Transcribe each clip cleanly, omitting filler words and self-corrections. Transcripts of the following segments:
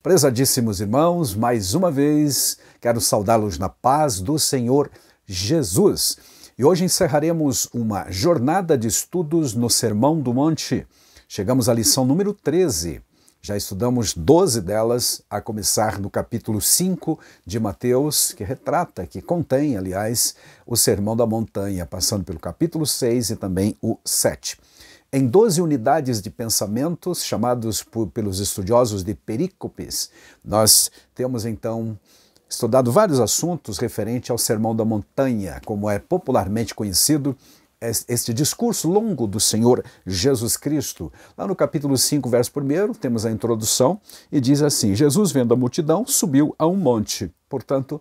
Prezadíssimos irmãos, mais uma vez quero saudá-los na paz do Senhor Jesus. E hoje encerraremos uma jornada de estudos no Sermão do Monte. Chegamos à lição número 13. Já estudamos 12 delas, a começar no capítulo 5 de Mateus, que contém, aliás, o Sermão da Montanha, passando pelo capítulo 6 e também o 7. Em 12 unidades de pensamentos, chamados pelos estudiosos de perícopes, nós temos então estudado vários assuntos referentes ao Sermão da Montanha, como é popularmente conhecido este discurso longo do Senhor Jesus Cristo. Lá no capítulo 5, verso 1, temos a introdução e diz assim: Jesus, vendo a multidão, subiu a um monte. Portanto,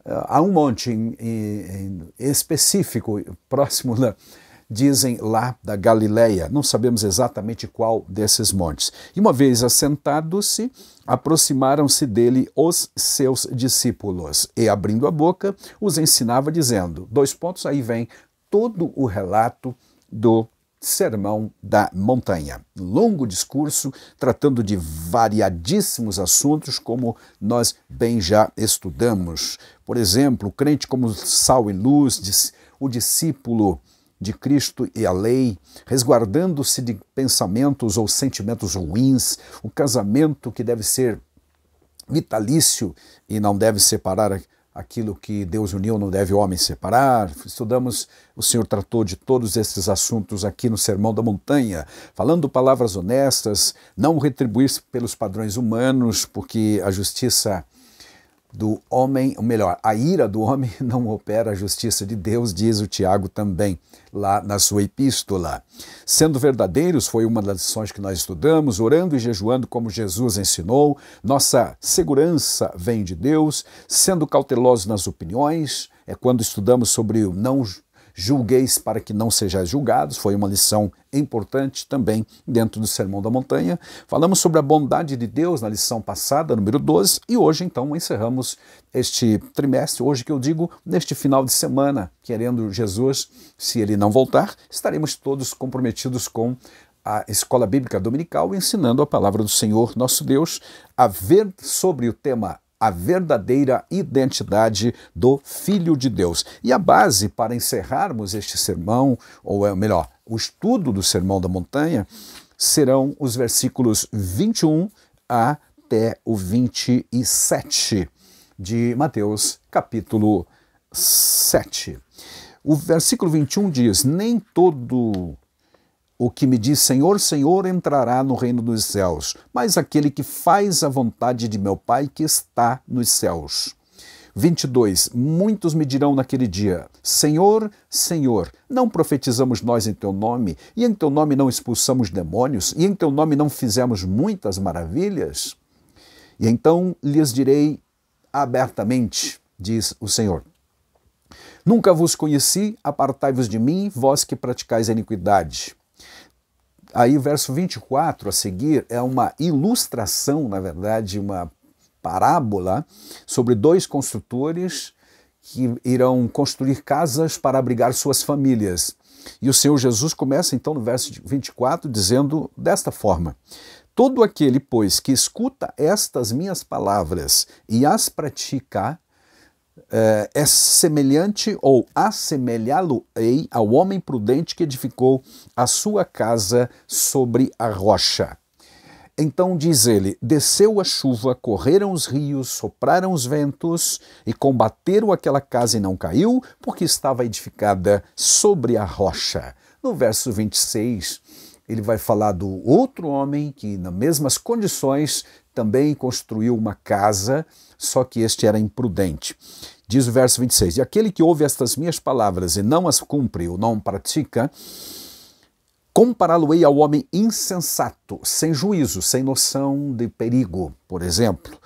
há um monte em específico, próximo dizem lá da Galileia, não sabemos exatamente qual desses montes. E uma vez assentados-se, aproximaram-se dele os seus discípulos, e abrindo a boca, os ensinava dizendo, aí vem todo o relato do Sermão da Montanha. Longo discurso, tratando de variadíssimos assuntos, como nós bem já estudamos. Por exemplo, o crente como sal e luz, o discípulo de Cristo e a lei, resguardando-se de pensamentos ou sentimentos ruins, o casamento que deve ser vitalício e não deve separar aquilo que Deus uniu, não deve o homem separar. Estudamos, o Senhor tratou de todos esses assuntos aqui no Sermão da Montanha, falando palavras honestas, não retribuir pelos padrões humanos, porque a justiça do homem, ou melhor, a ira do homem não opera a justiça de Deus, diz o Tiago também, lá na sua epístola. Sendo verdadeiros, foi uma das lições que nós estudamos, orando e jejuando como Jesus ensinou, nossa segurança vem de Deus, sendo cautelosos nas opiniões, é quando estudamos sobre o não julgueis para que não sejais julgados, foi uma lição importante também dentro do Sermão da Montanha. Falamos sobre a bondade de Deus na lição passada, número 12, e hoje então encerramos este trimestre, hoje que eu digo, neste final de semana, querendo Jesus, se ele não voltar, estaremos todos comprometidos com a Escola Bíblica Dominical, ensinando a palavra do Senhor, nosso Deus, a ver sobre o tema a verdadeira identidade do Filho de Deus. E a base para encerrarmos este sermão, ou melhor, o estudo do Sermão da Montanha, serão os versículos 21 até o 27 de Mateus, capítulo 7. O versículo 21 diz, nem todo o que me diz Senhor, Senhor, entrará no reino dos céus, mas aquele que faz a vontade de meu Pai que está nos céus. 22. Muitos me dirão naquele dia, Senhor, Senhor, não profetizamos nós em teu nome, e em teu nome não expulsamos demônios, e em teu nome não fizemos muitas maravilhas? E então lhes direi abertamente, diz o Senhor, nunca vos conheci, apartai-vos de mim, vós que praticais a iniquidade. Aí o verso 24 a seguir é uma ilustração, na verdade, uma parábola sobre dois construtores que irão construir casas para abrigar suas famílias. E o Senhor Jesus começa então no verso 24 dizendo desta forma, todo aquele, pois, que escuta estas minhas palavras e as pratica, é semelhante ou assemelhá-lo-ei ao homem prudente que edificou a sua casa sobre a rocha. Então diz ele, desceu a chuva, correram os rios, sopraram os ventos e combateram aquela casa e não caiu, porque estava edificada sobre a rocha. No verso 26, ele vai falar do outro homem que, nas mesmas condições, também construiu uma casa, só que este era imprudente. Diz o verso 26, e aquele que ouve estas minhas palavras e não as cumpre ou não pratica, compará-lo-ei ao homem insensato, sem juízo, sem noção de perigo, por exemplo,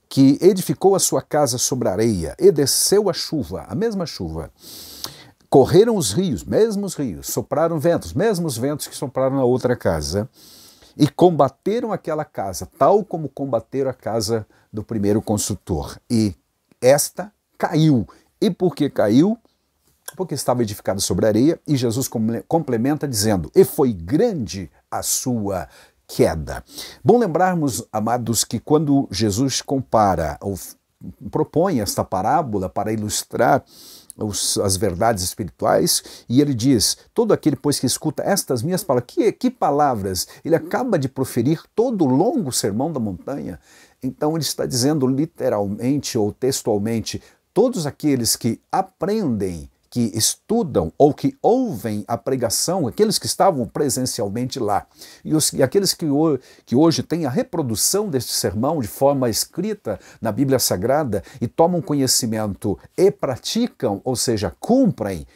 que edificou a sua casa sobre a areia e desceu a chuva, a mesma chuva. Correram os rios, mesmos rios, sopraram ventos, mesmos ventos que sopraram na outra casa, e combateram aquela casa, tal como combateram a casa do primeiro construtor. E esta caiu. E por que caiu? Porque estava edificada sobre a areia, e Jesus complementa dizendo, e foi grande a sua queda. Bom lembrarmos, amados, que quando Jesus compara ou propõe esta parábola para ilustrar as verdades espirituais, e ele diz, todo aquele, pois, que escuta estas minhas palavras, que palavras? Ele acaba de proferir todo o longo sermão da montanha. Então ele está dizendo literalmente ou textualmente, todos aqueles que aprendem, que estudam ou que ouvem a pregação, aqueles que estavam presencialmente lá, e aqueles que hoje têm a reprodução deste sermão de forma escrita na Bíblia Sagrada e tomam conhecimento e praticam, ou seja, cumprem,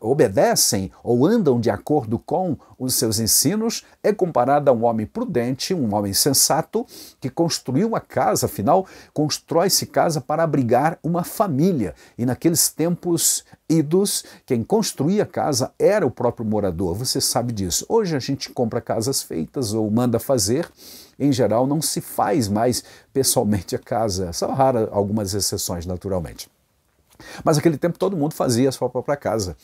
obedecem ou andam de acordo com os seus ensinos, é comparado a um homem prudente, um homem sensato, que construiu a casa, afinal, constrói-se casa para abrigar uma família. E naqueles tempos idos, quem construía a casa era o próprio morador, você sabe disso. Hoje a gente compra casas feitas ou manda fazer, em geral não se faz mais pessoalmente a casa, são raras algumas exceções naturalmente. Mas naquele tempo todo mundo fazia a sua própria casa.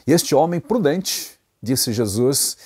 E este homem prudente, disse Jesus,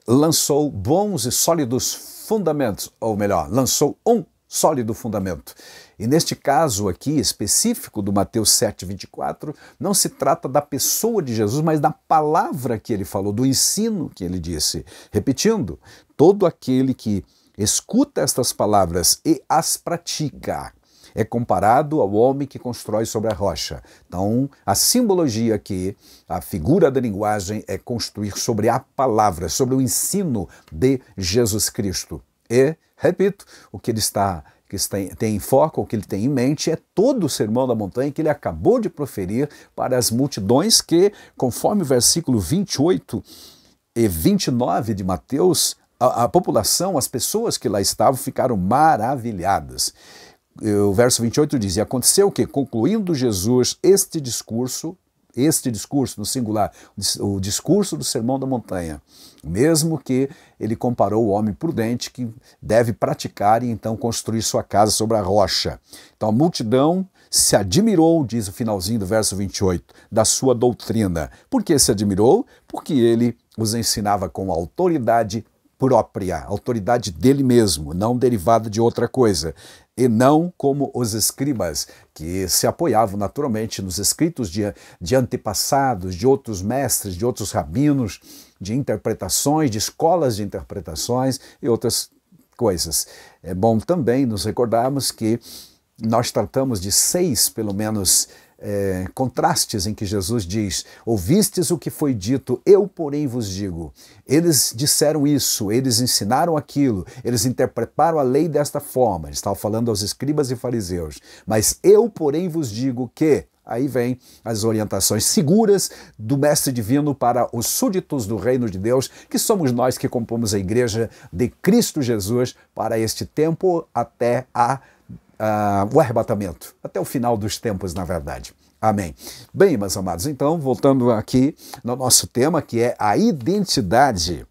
lançou bons e sólidos fundamentos, ou melhor, lançou um sólido fundamento. E neste caso aqui específico do Mateus 7:24, não se trata da pessoa de Jesus, mas da palavra que ele falou, do ensino que ele disse. Repetindo, todo aquele que escuta estas palavras e as pratica é comparado ao homem que constrói sobre a rocha. Então, a simbologia aqui, a figura da linguagem é construir sobre a palavra, sobre o ensino de Jesus Cristo. E, repito, o que ele tem em foco, o que ele tem em mente é todo o sermão da montanha que ele acabou de proferir para as multidões que, conforme o versículo 28 e 29 de Mateus, a população, as pessoas que lá estavam, ficaram maravilhadas. O verso 28 diz, e aconteceu que, concluindo Jesus este discurso no singular, o discurso do Sermão da Montanha, mesmo que ele comparou o homem prudente que deve praticar e então construir sua casa sobre a rocha. Então a multidão se admirou, diz o finalzinho do verso 28, da sua doutrina. Por que se admirou? Porque ele os ensinava com autoridade própria, autoridade dele mesmo, não derivada de outra coisa. E não como os escribas, que se apoiavam naturalmente nos escritos de antepassados, de outros mestres, de outros rabinos, de interpretações, de escolas de interpretações e outras coisas. É bom também nos recordarmos que nós tratamos de 6, pelo menos, contrastes em que Jesus diz, ouvistes o que foi dito, eu porém vos digo. Eles disseram isso, eles ensinaram aquilo, eles interpretaram a lei desta forma, eles estavam falando aos escribas e fariseus, mas eu porém vos digo que, aí vem as orientações seguras do Mestre Divino para os súditos do reino de Deus, que somos nós que compomos a igreja de Cristo Jesus para este tempo até o arrebatamento, até o final dos tempos, na verdade. Amém. Bem, meus amados, então, voltando aqui no nosso tema, que é a identidade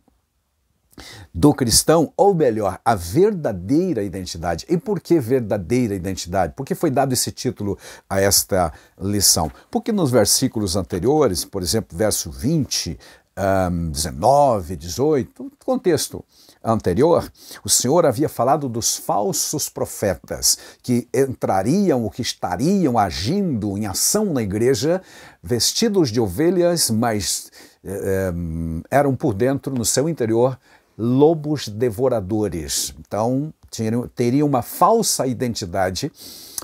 do cristão, ou melhor, a verdadeira identidade. E por que verdadeira identidade? Por que foi dado esse título a esta lição? Porque nos versículos anteriores, por exemplo, verso 20, 19, 18, contexto anterior, o Senhor havia falado dos falsos profetas que entrariam ou que estariam agindo em ação na igreja, vestidos de ovelhas, mas eram por dentro, no seu interior, lobos devoradores. Então, teriam uma falsa identidade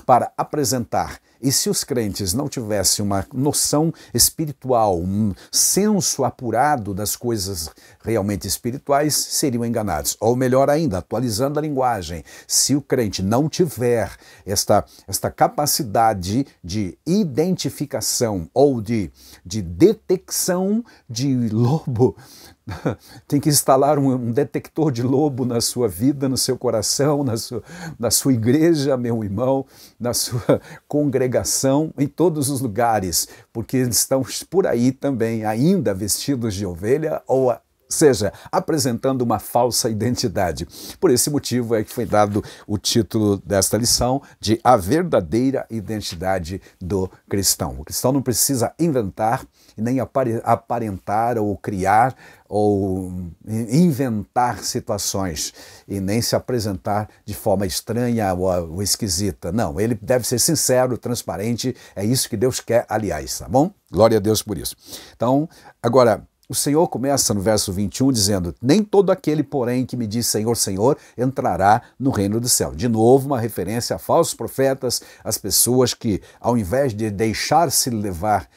para apresentar. E se os crentes não tivessem uma noção espiritual, um senso apurado das coisas realmente espirituais, seriam enganados. Ou melhor ainda, atualizando a linguagem, se o crente não tiver esta capacidade de identificação ou de detecção de lobo, tem que instalar um detector de lobo na sua vida, no seu coração, na sua igreja, meu irmão, na sua congregação, em todos os lugares, porque eles estão por aí também, ainda vestidos de ovelha ou seja, apresentando uma falsa identidade. Por esse motivo é que foi dado o título desta lição de A Verdadeira Identidade do Cristão. O cristão não precisa inventar e nem aparentar ou criar ou inventar situações e nem se apresentar de forma estranha ou esquisita. Não, ele deve ser sincero, transparente, é isso que Deus quer, aliás, tá bom? Glória a Deus por isso. Então, agora, o Senhor começa no verso 21 dizendo: nem todo aquele, porém, que me diz Senhor, Senhor, entrará no reino do céu. De novo, uma referência a falsos profetas, as pessoas que, ao invés de deixar-se levar,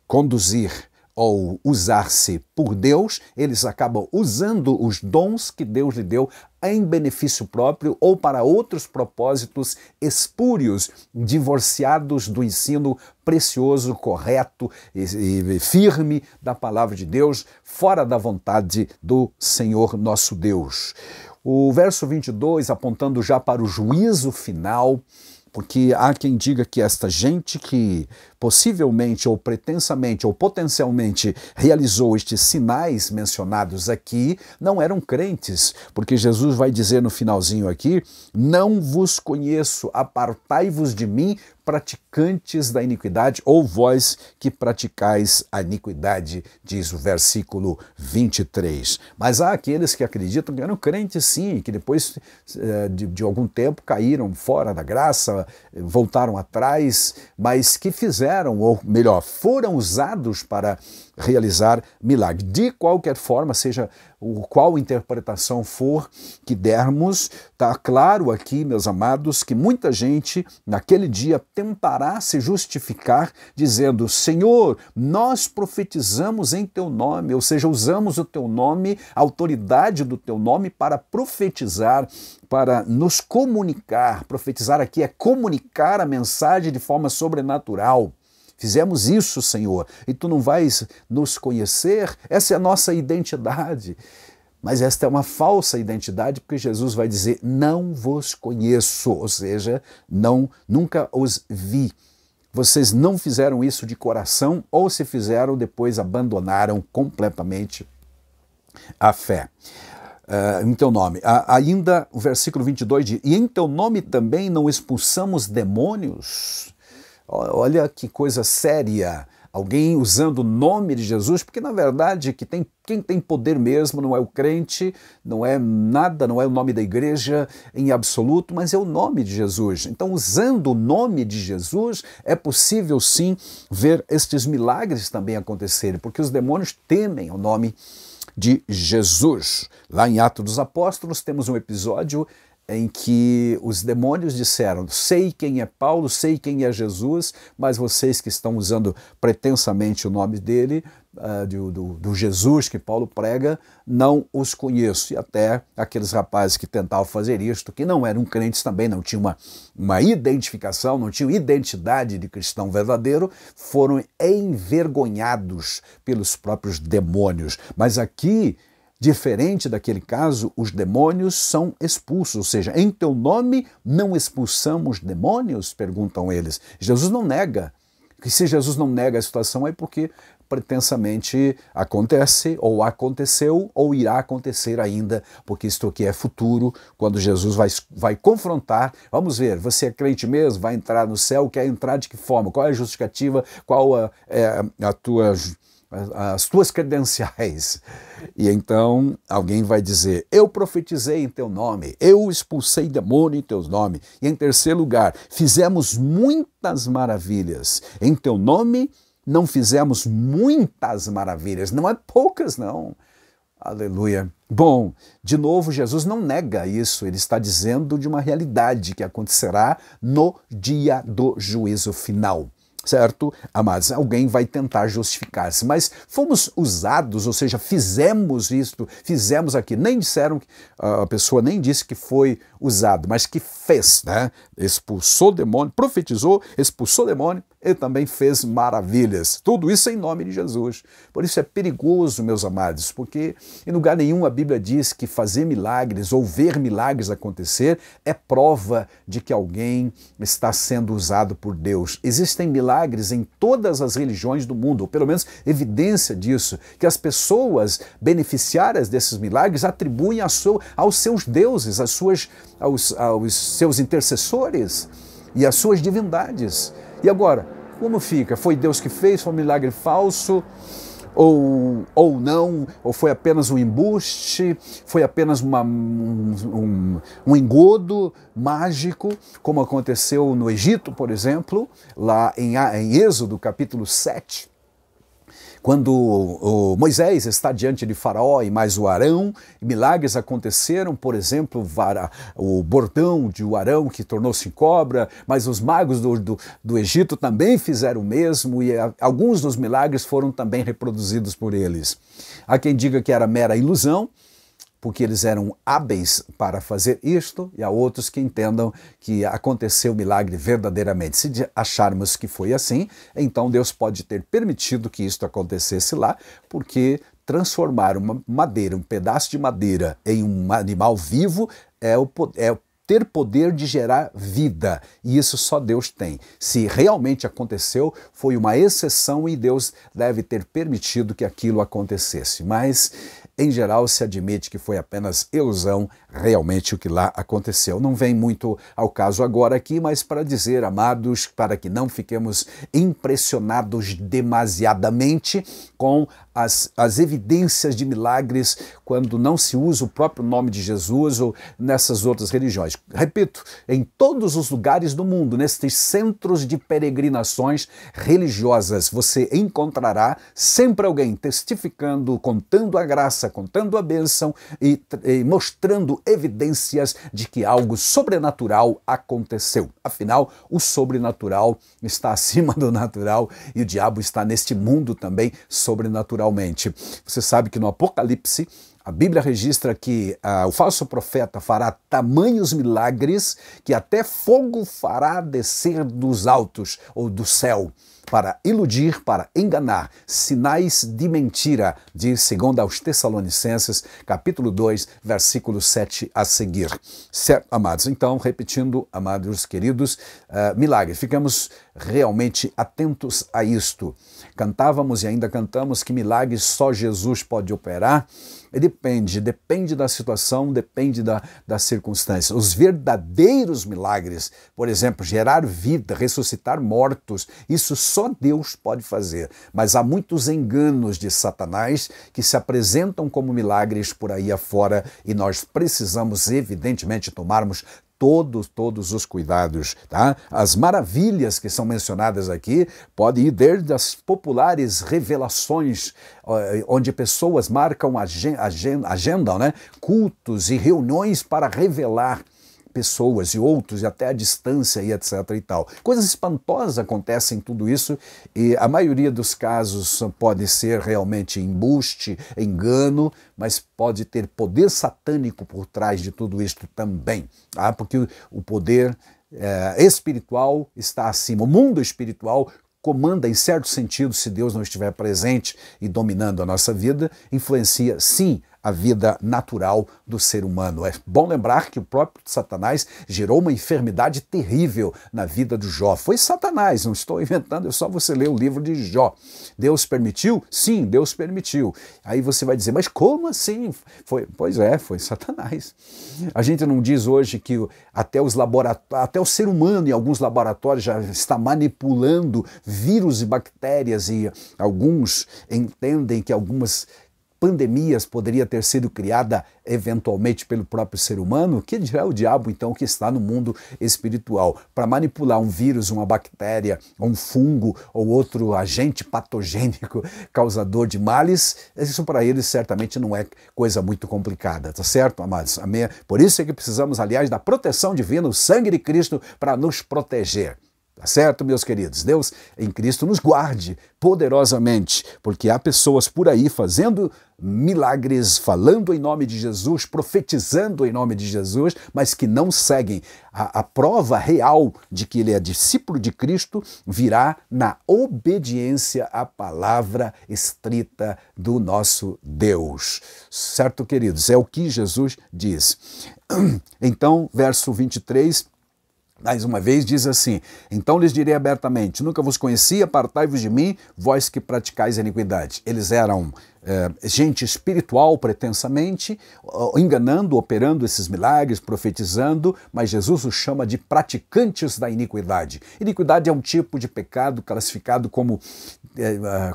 conduzir ou usar-se por Deus, eles acabam usando os dons que Deus lhe deu em benefício próprio ou para outros propósitos espúrios, divorciados do ensino precioso, correto e firme da palavra de Deus, fora da vontade do Senhor nosso Deus. O verso 22, apontando já para o juízo final, porque há quem diga que esta gente que possivelmente ou pretensamente ou potencialmente realizou estes sinais mencionados aqui não eram crentes, porque Jesus vai dizer no finalzinho aqui: não vos conheço, apartai-vos de mim, praticantes da iniquidade, ou vós que praticais a iniquidade, diz o versículo 23. Mas há aqueles que acreditam que eram crentes sim, que depois de algum tempo caíram fora da graça, voltaram atrás, mas que fizeram, ou melhor, foram usados para realizar milagre. De qualquer forma, seja qual interpretação for que dermos, está claro aqui, meus amados, que muita gente naquele dia tentará se justificar dizendo: Senhor, nós profetizamos em teu nome, ou seja, usamos o teu nome, a autoridade do teu nome para profetizar, para nos comunicar. Profetizar aqui é comunicar a mensagem de forma sobrenatural. Fizemos isso, Senhor, e tu não vais nos conhecer? Essa é a nossa identidade. Mas esta é uma falsa identidade, porque Jesus vai dizer: não vos conheço, ou seja, nunca os vi. Vocês não fizeram isso de coração, ou se fizeram, depois abandonaram completamente a fé. Em teu nome. Ainda o versículo 22 diz: e em teu nome também não expulsamos demônios. Olha que coisa séria, alguém usando o nome de Jesus, porque na verdade quem tem poder mesmo não é o crente, não é nada, não é o nome da igreja em absoluto, mas é o nome de Jesus. Então, usando o nome de Jesus, é possível sim ver estes milagres também acontecerem, porque os demônios temem o nome de Jesus. Lá em Atos dos Apóstolos temos um episódio em que os demônios disseram: sei quem é Paulo, sei quem é Jesus, mas vocês que estão usando pretensamente o nome dele, do Jesus que Paulo prega, não os conheço. E até aqueles rapazes que tentavam fazer isto, que não eram crentes também, não tinham uma identificação, não tinham identidade de cristão verdadeiro, foram envergonhados pelos próprios demônios. Mas aqui, diferente daquele caso, os demônios são expulsos, ou seja, em teu nome não expulsamos demônios? Perguntam eles. Jesus não nega. E se Jesus não nega a situação é porque pretensamente acontece, ou aconteceu, ou irá acontecer ainda, porque isto aqui é futuro, quando Jesus vai confrontar. Vamos ver, você é crente mesmo? Vai entrar no céu? Quer entrar de que forma? Qual é a justificativa? Qual as tuas credenciais? E então alguém vai dizer: eu profetizei em teu nome, eu expulsei demônio em teu nome. E em terceiro lugar, fizemos muitas maravilhas em teu nome. Não fizemos muitas maravilhas, não é poucas não. Aleluia. Bom, de novo, Jesus não nega isso, ele está dizendo de uma realidade que acontecerá no dia do juízo final. Certo? Amados, alguém vai tentar justificar-se, mas fomos usados, ou seja, fizemos isto, fizemos aqui. Nem disseram, a pessoa nem disse que foi usado, mas que fez, né? Expulsou demônio, profetizou, expulsou demônio, ele também fez maravilhas. Tudo isso em nome de Jesus. Por isso é perigoso, meus amados, porque em lugar nenhum a Bíblia diz que fazer milagres ou ver milagres acontecer é prova de que alguém está sendo usado por Deus. Existem milagres em todas as religiões do mundo, ou pelo menos evidência disso, que as pessoas beneficiárias desses milagres atribuem aos seus deuses, aos seus intercessores e às suas divindades. E agora, como fica? Foi Deus que fez? Foi um milagre falso? Ou não? Ou foi apenas um embuste? Foi apenas um engodo mágico, como aconteceu no Egito, por exemplo, lá em Êxodo, capítulo 7. Quando o Moisés está diante de Faraó e mais o Arão, milagres aconteceram, por exemplo, o bordão de Arão que tornou-se cobra, mas os magos do Egito também fizeram o mesmo e alguns dos milagres foram também reproduzidos por eles. Há quem diga que era mera ilusão, porque eles eram hábeis para fazer isto, e há outros que entendam que aconteceu o milagre verdadeiramente. Se acharmos que foi assim, então Deus pode ter permitido que isto acontecesse lá, porque transformar uma madeira, um pedaço de madeira em um animal vivo é ter poder de gerar vida, e isso só Deus tem. Se realmente aconteceu, foi uma exceção e Deus deve ter permitido que aquilo acontecesse. Mas, em geral, se admite que foi apenas ilusão realmente o que lá aconteceu. Não vem muito ao caso agora aqui, mas para dizer, amados, para que não fiquemos impressionados demasiadamente com as evidências de milagres quando não se usa o próprio nome de Jesus ou nessas outras religiões. Repito, em todos os lugares do mundo, nestes centros de peregrinações religiosas, você encontrará sempre alguém testificando, contando a graça, contando a bênção e mostrando evidências de que algo sobrenatural aconteceu. Afinal, o sobrenatural está acima do natural e o diabo está neste mundo também sobrenaturalmente. Você sabe que no Apocalipse, a Bíblia registra que o falso profeta fará tamanhos milagres que até fogo fará descer dos altos ou do céu para iludir, para enganar, sinais de mentira, diz segundo aos Tessalonicenses, capítulo 2, versículo 7 a seguir. Certo, amados? Então, repetindo, amados queridos, milagre. Ficamos realmente atentos a isto. Cantávamos e ainda cantamos que milagres só Jesus pode operar. Depende da situação, depende da circunstância. Os verdadeiros milagres, por exemplo, gerar vida, ressuscitar mortos, isso só Deus pode fazer. Mas há muitos enganos de Satanás que se apresentam como milagres por aí afora e nós precisamos, evidentemente, tomarmos todos os cuidados, tá? As maravilhas que são mencionadas aqui podem ir desde as populares revelações, onde pessoas marcam agendam, né? Cultos e reuniões para revelar pessoas e outros, e até a distância e etc. e tal. Coisas espantosas acontecem em tudo isso e a maioria dos casos pode ser realmente embuste, engano, mas pode ter poder satânico por trás de tudo isto também, tá? Porque o poder espiritual está acima. O mundo espiritual comanda, em certo sentido, se Deus não estiver presente e dominando a nossa vida, influencia, sim, a vida natural do ser humano. É bom lembrar que o próprio Satanás gerou uma enfermidade terrível na vida do Jó. Foi Satanás, não estou inventando, é só você ler o livro de Jó. Deus permitiu? Sim, Deus permitiu. Aí você vai dizer, mas como assim? Pois é, foi Satanás. A gente não diz hoje que até o ser humano em alguns laboratórios já está manipulando vírus e bactérias e alguns entendem que algumas pandemias poderia ter sido criada eventualmente pelo próprio ser humano, que dirá o diabo então que está no mundo espiritual para manipular um vírus, uma bactéria, um fungo ou outro agente patogênico causador de males? Isso para eles certamente não é coisa muito complicada, tá certo, amados? Amém? Por isso é que precisamos, aliás, da proteção divina, o sangue de Cristo para nos proteger. Tá certo, meus queridos? Deus em Cristo nos guarde poderosamente, porque há pessoas por aí fazendo milagres, falando em nome de Jesus, profetizando em nome de Jesus, mas que não seguem. A prova real de que ele é discípulo de Cristo virá na obediência à palavra estrita do nosso Deus. Certo, queridos? É o que Jesus diz. Então, verso 23... mais uma vez diz assim: então lhes direi abertamente, nunca vos conheci, apartai-vos de mim, vós que praticais a iniquidade. Eles eram gente espiritual pretensamente, enganando, operando esses milagres, profetizando, mas Jesus os chama de praticantes da iniquidade. Iniquidade é um tipo de pecado classificado como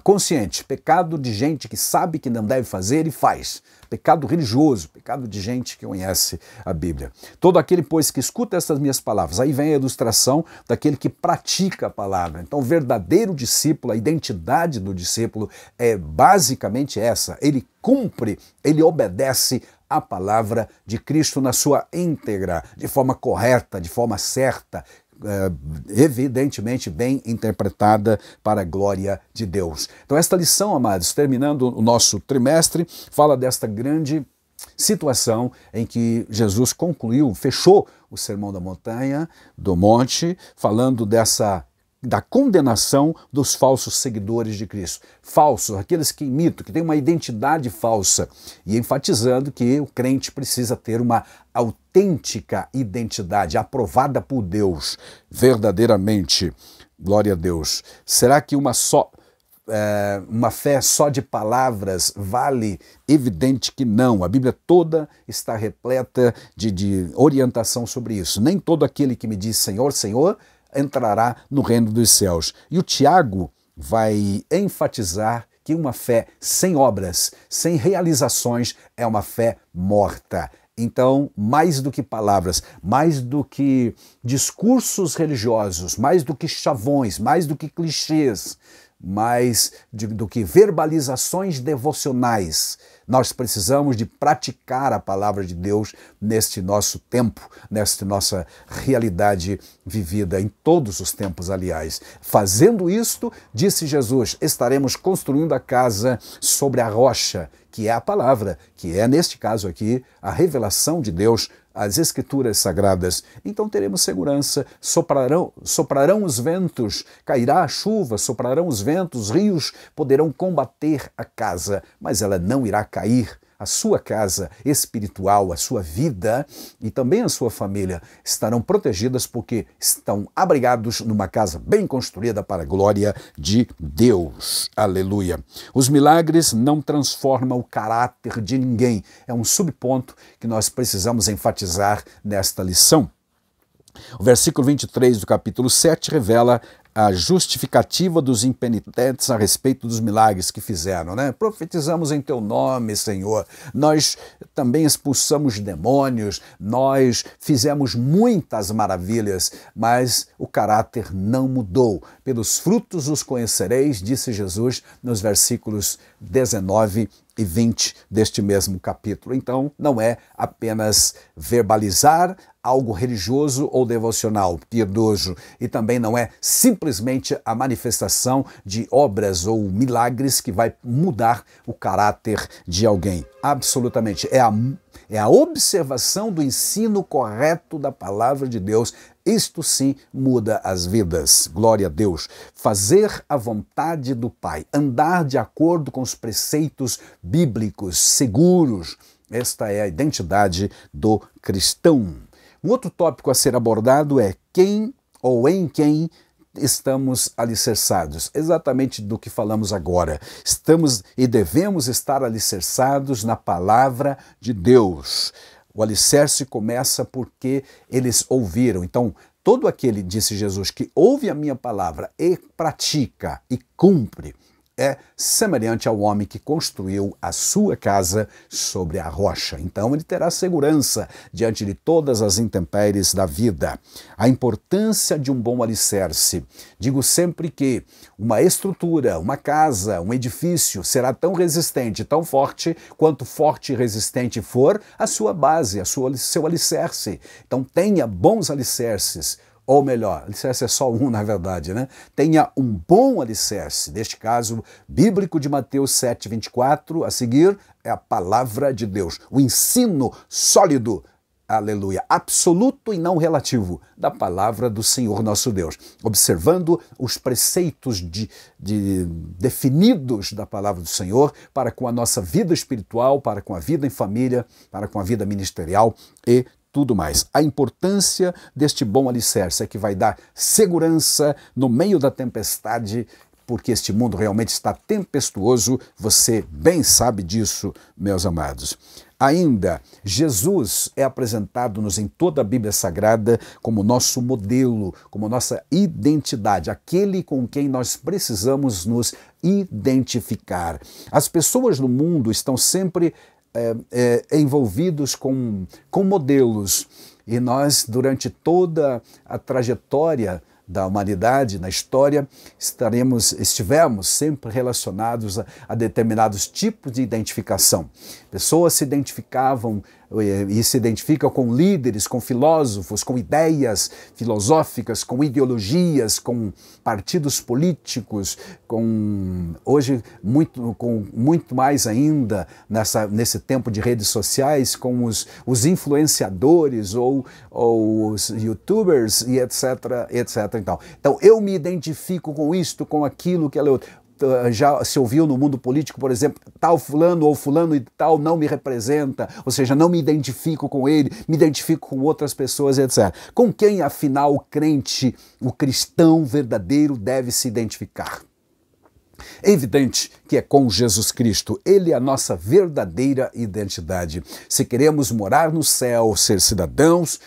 consciente, pecado de gente que sabe que não deve fazer e faz. Pecado religioso, pecado de gente que conhece a Bíblia. Todo aquele, pois, que escuta estas minhas palavras, aí vem a ilustração daquele que pratica a palavra. Então, o verdadeiro discípulo, a identidade do discípulo é basicamente essa. Ele cumpre, ele obedece a palavra de Cristo na sua íntegra, de forma correta, de forma certa, evidentemente bem interpretada para a glória de Deus. Então esta lição, amados, terminando o nosso trimestre, fala desta grande situação em que Jesus concluiu, fechou o Sermão da Montanha, do Monte, falando da condenação dos falsos seguidores de Cristo. Falsos, aqueles que imitam, que têm uma identidade falsa, e enfatizando que o crente precisa ter uma autêntica identidade, aprovada por Deus, verdadeiramente. Glória a Deus. Será que uma fé só de palavras vale? Evidente que não. A Bíblia toda está repleta de orientação sobre isso. Nem todo aquele que me diz Senhor, Senhor, entrará no reino dos céus. E o Tiago vai enfatizar que uma fé sem obras, sem realizações, é uma fé morta. Então, mais do que palavras, mais do que discursos religiosos, mais do que chavões, mais do que clichês, mais do que verbalizações devocionais, nós precisamos de praticar a palavra de Deus neste nosso tempo, nesta nossa realidade vivida em todos os tempos, aliás. Fazendo isto, disse Jesus, estaremos construindo a casa sobre a rocha, que é a palavra, que é, neste caso aqui, a revelação de Deus, as Escrituras Sagradas. Então teremos segurança, soprarão os ventos, cairá a chuva, soprarão os ventos, os rios poderão combater a casa, mas ela não irá cair. A sua casa espiritual, a sua vida e também a sua família estarão protegidas porque estão abrigados numa casa bem construída para a glória de Deus. Aleluia. Os milagres não transformam o caráter de ninguém. É um subponto que nós precisamos enfatizar nesta lição. O versículo 23 do capítulo 7 revela a justificativa dos impenitentes a respeito dos milagres que fizeram, né? Profetizamos em teu nome, Senhor. Nós também expulsamos demônios, nós fizemos muitas maravilhas, mas o caráter não mudou. Pelos frutos os conhecereis, disse Jesus nos versículos 19 e 20 deste mesmo capítulo. Então, não é apenas verbalizar algo religioso ou devocional, piedoso, e também não é simplesmente a manifestação de obras ou milagres que vai mudar o caráter de alguém. Absolutamente. É a observação do ensino correto da palavra de Deus. Isto sim muda as vidas. Glória a Deus. Fazer a vontade do Pai, andar de acordo com os preceitos bíblicos seguros. Esta é a identidade do cristão. Um outro tópico a ser abordado é quem ou em quem estamos alicerçados. Exatamente do que falamos agora. Estamos e devemos estar alicerçados na palavra de Deus. O alicerce começa porque eles ouviram. Então, todo aquele, disse Jesus, que ouve a minha palavra e pratica e cumpre, é semelhante ao homem que construiu a sua casa sobre a rocha. Então ele terá segurança diante de todas as intempéries da vida. A importância de um bom alicerce. Digo sempre que uma estrutura, uma casa, um edifício será tão resistente, tão forte, quanto forte e resistente for a sua base, seu alicerce. Então tenha bons alicerces. ou melhor, alicerce é só um, na verdade, né? Tenha um bom alicerce, neste caso bíblico de Mateus 7:24, a seguir é a palavra de Deus, o ensino sólido, aleluia, absoluto e não relativo da palavra do Senhor nosso Deus, observando os preceitos definidos da palavra do Senhor para com a nossa vida espiritual, para com a vida em família, para com a vida ministerial e tudo mais. A importância deste bom alicerce é que vai dar segurança no meio da tempestade, porque este mundo realmente está tempestuoso, você bem sabe disso, meus amados. Ainda, Jesus é apresentado-nos em toda a Bíblia Sagrada como nosso modelo, como nossa identidade, aquele com quem nós precisamos nos identificar. As pessoas no mundo estão sempre envolvidos com modelos, e nós, durante toda a trajetória da humanidade, na história, estivemos sempre relacionados a determinados tipos de identificação. Pessoas se identificavam e se identificam com líderes, com filósofos, com ideias filosóficas, com ideologias, com partidos políticos, hoje com muito mais ainda nesse tempo de redes sociais, com os influenciadores ou os youtubers e etc, etc. Então eu me identifico com isto, com aquilo, que ela já se ouviu no mundo político, por exemplo, tal fulano ou fulano e tal não me representa, ou seja, não me identifico com ele, me identifico com outras pessoas, etc. Com quem, afinal, o crente, o cristão verdadeiro deve se identificar? É evidente que é com Jesus Cristo. Ele é a nossa verdadeira identidade. Se queremos morar no céu, ser cidadãos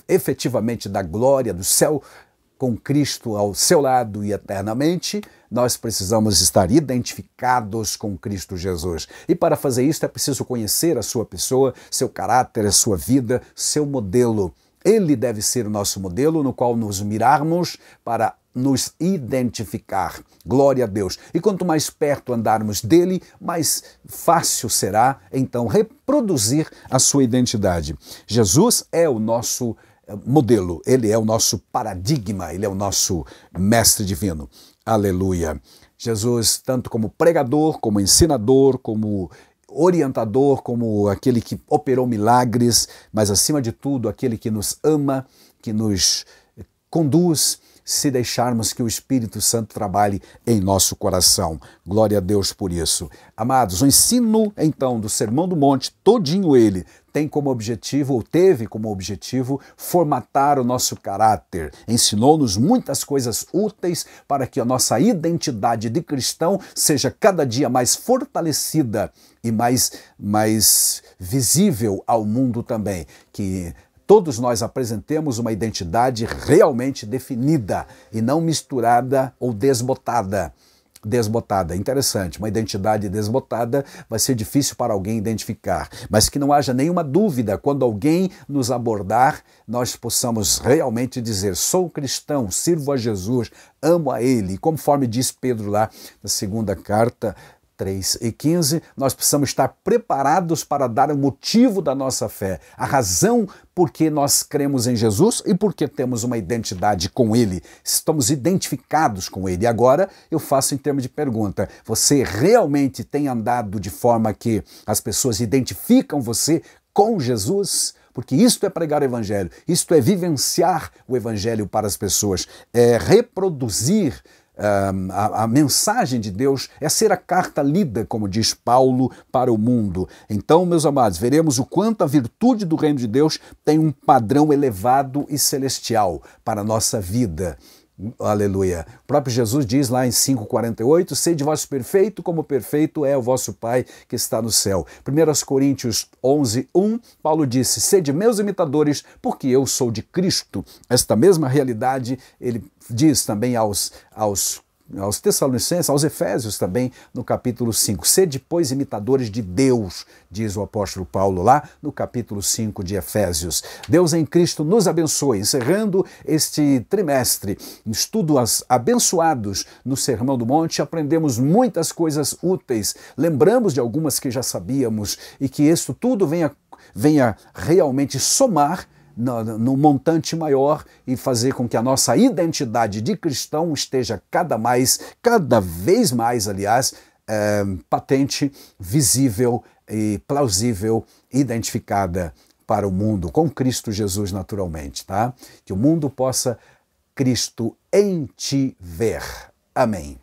efetivamente da glória do céu, com Cristo ao seu lado e eternamente, nós precisamos estar identificados com Cristo Jesus. E para fazer isso é preciso conhecer a sua pessoa, seu caráter, a sua vida, seu modelo. Ele deve ser o nosso modelo no qual nos mirarmos para nos identificar. Glória a Deus. E quanto mais perto andarmos dele, mais fácil será, então, reproduzir a sua identidade. Jesus é o nosso modelo, ele é o nosso paradigma, ele é o nosso mestre divino. Aleluia. Jesus, tanto como pregador, como ensinador, como orientador, como aquele que operou milagres, mas acima de tudo, aquele que nos ama, que nos conduz, se deixarmos que o Espírito Santo trabalhe em nosso coração. Glória a Deus por isso. Amados, o ensino, então, do Sermão do Monte, todinho ele, tem como objetivo, ou teve como objetivo, formatar o nosso caráter. Ensinou-nos muitas coisas úteis para que a nossa identidade de cristão seja cada dia mais fortalecida e mais visível ao mundo também. Que todos nós apresentemos uma identidade realmente definida e não misturada ou desbotada. Desbotada, interessante, uma identidade desbotada vai ser difícil para alguém identificar, mas que não haja nenhuma dúvida, quando alguém nos abordar, nós possamos realmente dizer: sou cristão, sirvo a Jesus, amo a Ele, e conforme diz Pedro lá na segunda carta, 3:15, nós precisamos estar preparados para dar o motivo da nossa fé, a razão por que nós cremos em Jesus e porque temos uma identidade com Ele, estamos identificados com Ele. E agora eu faço em termos de pergunta: você realmente tem andado de forma que as pessoas identificam você com Jesus? Porque isto é pregar o Evangelho, isto é vivenciar o Evangelho para as pessoas, é reproduzir a mensagem de Deus, é ser a carta lida, como diz Paulo, para o mundo. Então, meus amados, veremos o quanto a virtude do reino de Deus tem um padrão elevado e celestial para a nossa vida. Aleluia. O próprio Jesus diz lá em 5:48, sede vós perfeito, como perfeito é o vosso Pai que está no céu. 1 Coríntios 11:1, Paulo disse, sede meus imitadores, porque eu sou de Cristo. Esta mesma realidade ele diz também aos Tessalonicenses, aos Efésios também, no capítulo 5. Sede, pois, imitadores de Deus, diz o apóstolo Paulo lá no capítulo 5 de Efésios. Deus em Cristo nos abençoe. Encerrando este trimestre, estudos abençoados no Sermão do Monte, aprendemos muitas coisas úteis, lembramos de algumas que já sabíamos e que isso tudo venha realmente somar no montante maior e fazer com que a nossa identidade de cristão esteja cada vez mais, aliás, patente, visível e plausível, identificada para o mundo, com Cristo Jesus naturalmente, tá? Que o mundo possa Cristo em ti ver. Amém.